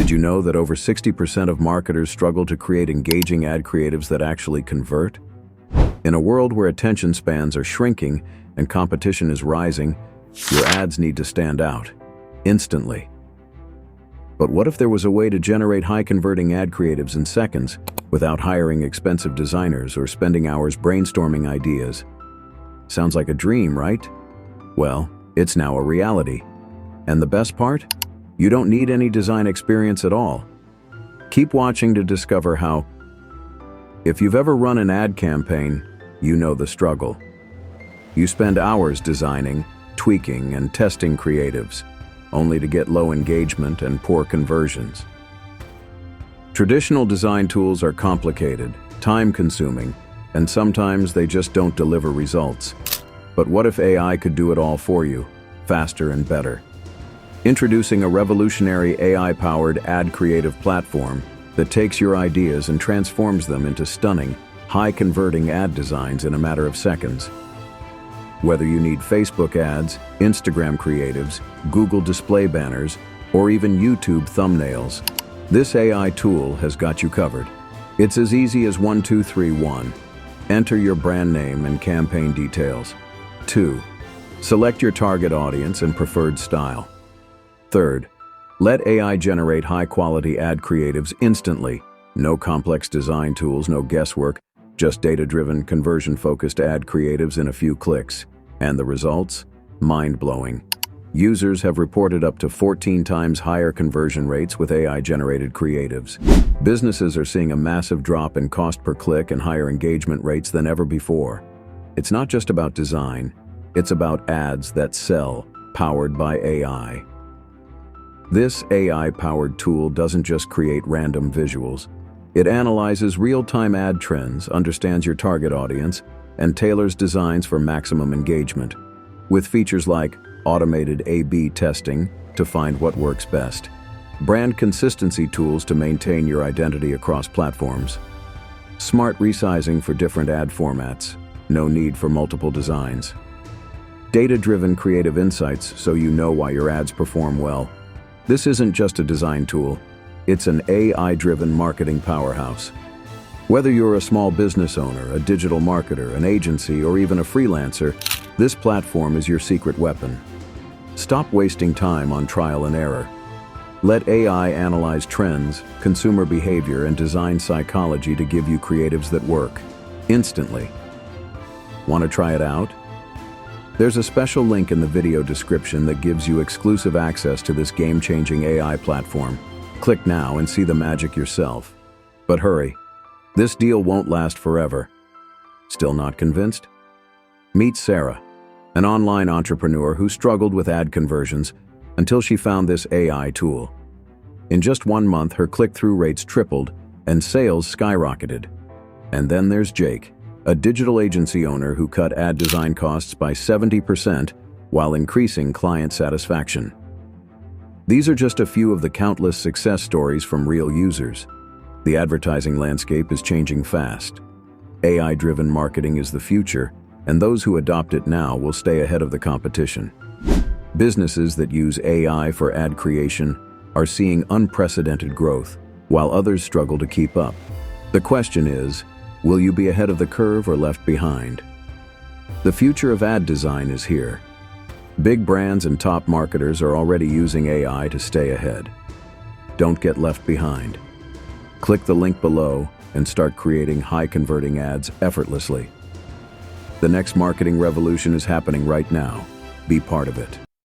Did you know that over 60% of marketers struggle to create engaging ad creatives that actually convert? In a world where attention spans are shrinking and competition is rising, your ads need to stand out instantly. But what if there was a way to generate high-converting ad creatives in seconds without hiring expensive designers or spending hours brainstorming ideas? Sounds like a dream, right? Well, it's now a reality. And the best part? You don't need any design experience at all. Keep watching to discover how. If you've ever run an ad campaign, you know the struggle. You spend hours designing, tweaking, and testing creatives, only to get low engagement and poor conversions. Traditional design tools are complicated, time-consuming, and sometimes they just don't deliver results. But what if AI could do it all for you, faster and better? Introducing a revolutionary AI-powered ad creative platform that takes your ideas and transforms them into stunning, high-converting ad designs in a matter of seconds. Whether you need Facebook ads, Instagram creatives, Google display banners, or even YouTube thumbnails, this AI tool has got you covered. It's as easy as 1, 2, 3, 1. Enter your brand name and campaign details. 2. Select your target audience and preferred style. 3rd, let AI generate high-quality ad creatives instantly. No complex design tools, no guesswork, just data-driven, conversion-focused ad creatives in a few clicks. And the results? Mind-blowing. Users have reported up to 14 times higher conversion rates with AI-generated creatives. Businesses are seeing a massive drop in cost per click and higher engagement rates than ever before. It's not just about design, it's about ads that sell, powered by AI. This AI-powered tool doesn't just create random visuals. It analyzes real-time ad trends, understands your target audience, and tailors designs for maximum engagement, with features like automated A/B testing to find what works best, brand consistency tools to maintain your identity across platforms, smart resizing for different ad formats, no need for multiple designs, data-driven creative insights so you know why your ads perform well. This isn't just a design tool, it's an AI-driven marketing powerhouse. Whether you're a small business owner, a digital marketer, an agency, or even a freelancer, this platform is your secret weapon. Stop wasting time on trial and error. Let AI analyze trends, consumer behavior, and design psychology to give you creatives that work instantly. Want to try it out? There's a special link in the video description that gives you exclusive access to this game-changing AI platform. Click now and see the magic yourself. But hurry, this deal won't last forever. Still not convinced? Meet Sarah, an online entrepreneur who struggled with ad conversions until she found this AI tool. In just 1 month, her click-through rates tripled and sales skyrocketed. And then there's Jake, a digital agency owner who cut ad design costs by 70% while increasing client satisfaction. These are just a few of the countless success stories from real users. The advertising landscape is changing fast. AI-driven marketing is the future, and those who adopt it now will stay ahead of the competition. Businesses that use AI for ad creation are seeing unprecedented growth, while others struggle to keep up. The question is, will you be ahead of the curve or left behind? The future of ad design is here. Big brands and top marketers are already using AI to stay ahead. Don't get left behind. Click the link below and start creating high-converting ads effortlessly. The next marketing revolution is happening right now. Be part of it.